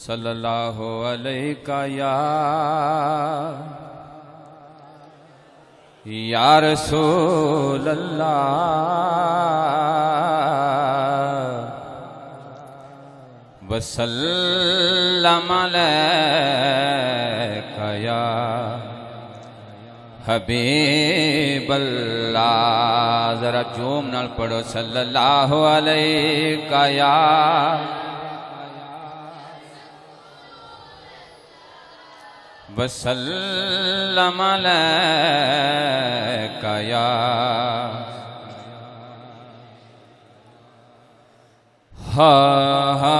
सल्लल्लाहु अलैका या रसूल अल्लाह वसल्लम अलैका या हबीब अल्लाह। जरा जोम नाल पढ़ो सल्लल्लाहु अलैका या वसल्लम अलैका या हा हा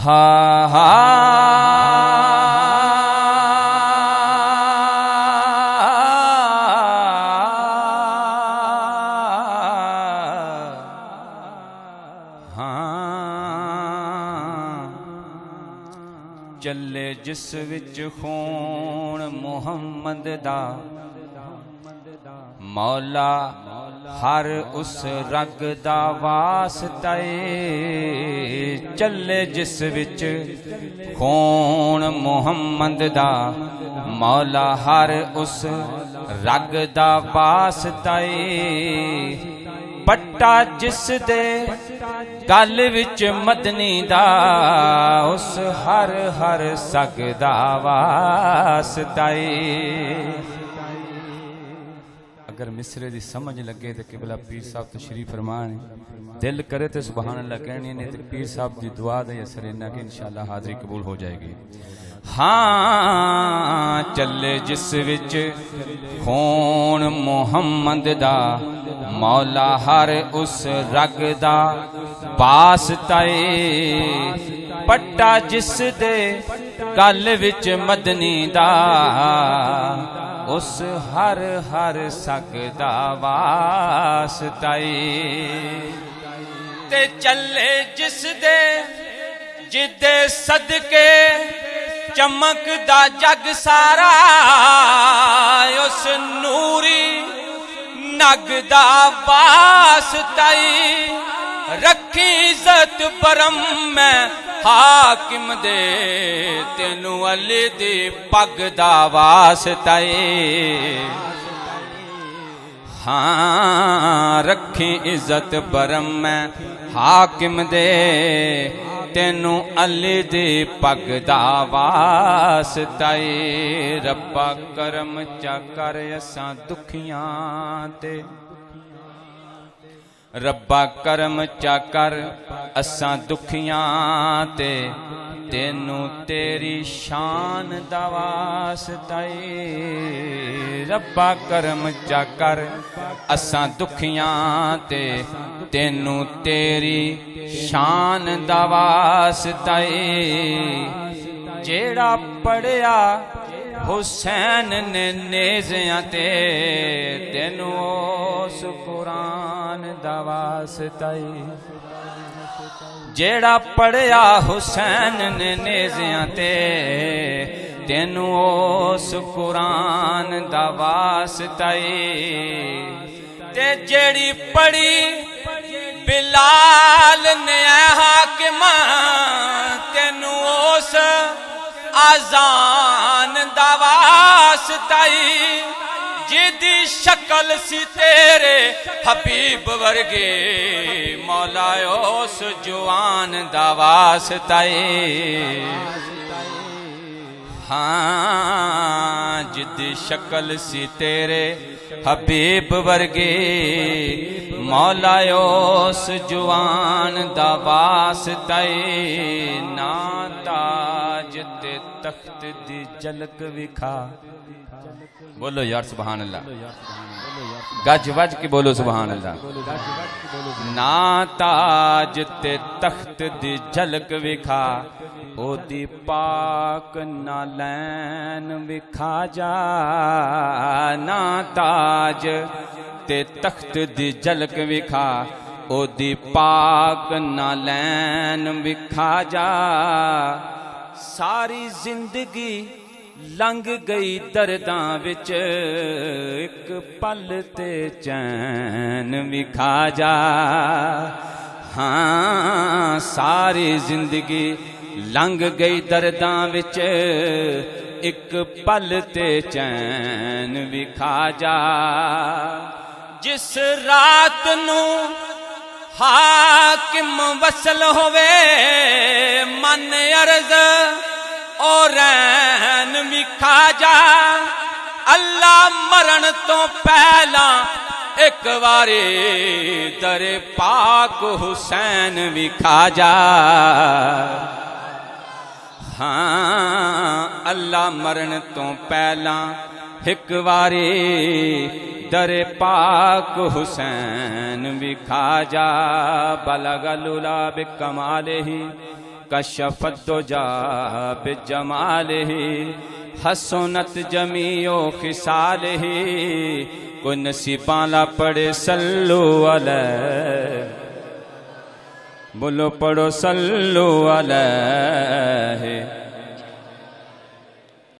हा चले जिस विच खून मुहम्मद दा मौला हर उस रग दा वास्ता है। चले जिस विच खून मुहम्मद दा मौला हर उस रग दा वास्ता है। पट्टा जिस दे गल विच मदनी दा उस हर हर सग दा वास्ता है। अगर मिसरे दी समझ लगे तो किबला पीर साहब तशरीफ फरमान, दिल करे तो सुभान अल्लाह कहनी, नहीं तो पीर साहब की दुआ दे असर इन्ना कि इंशाअल्लाह हाजरी कबूल हो जाएगी। हाँ चले जिस विच खून मुहम्मद दा मौला हर उस रग दा वास्ता है। पट्टा जिस दे गल विच मदनी दा उस हर हर सग दा वास्ता है। ते चले जिस दे जिदे सदके चमकदा जग सारा उस नूरी नगदा वास्ता है। रखी इज्जत परम में हाकिम दे तेनू अली दी पग दा वास्ता है। हाँ रखी इज्जत परम में हाकिम दे तेनू अली दी पग दा वास्ता है। रब्बा करम चा कर असां दुखियां ते, रब्बा करम चा कर असां दुखियां ते तेनू तेरी शान दा वास्ता है। रब्बा करम चा कर असां दुखियां ते तेनू तेरी शान दा वास्ता है। जेड़ा पढ़िया हुसैन ने नेज़ियां ते तेनू उस कुरान दा वास्ता है। जेड़ा पढ़िया हुसैन ने नेज़ियां ते तेनू उस कुरान दा वास्ता है। ते जेड़ी पढ़ी बिलाल ने हाकिम तेनू उस आजान दा वास्ता है। जिदी शक्ल सी तेरे हबीब वर्गे मौला उस जुआन दा वास्ता है। हाँ जिदी शक्ल सी तेरे हबीब वर्गे मौला उस जुआन दा वास्ता है। ना ताज ते तख्त दी झलक विखा, बोलो यार सुभान अल्लाह, गज वज के बोलो सुभान अल्लाह। ना ताज ते तख्त दी झलक विखा ओदी पाक ना लैन विखा जा। ना ताज ते तख्त दी झलक विखा ओदी पाक ना लैन विखा जा। सारी जिंदगी लंघ गई दर्दां विच एक पल ते चैन भी खा जा। हाँ सारी जिंदगी लंघ गई दर्दां विच एक पल ते चैन भी खा जा। जिस रात नू हाकिम वसल होवे मन अर्ज और रैन भी खा जा। अल्लाह मरण तो पहला एक बारी दरे पाक हुसैन भी खा जा। हाँ अल्लाह मरण तो पहला एक बारी दरे पाक हुसैन भी खा जा। बलगलुला बिकमालिही कशफत दुजा बिजमालिही हसनत जमीओ खिसालिही। कोई नसीबाला पढ़े सल्लु अलैहि, बोलो पढ़ो सल्लु अलैहि।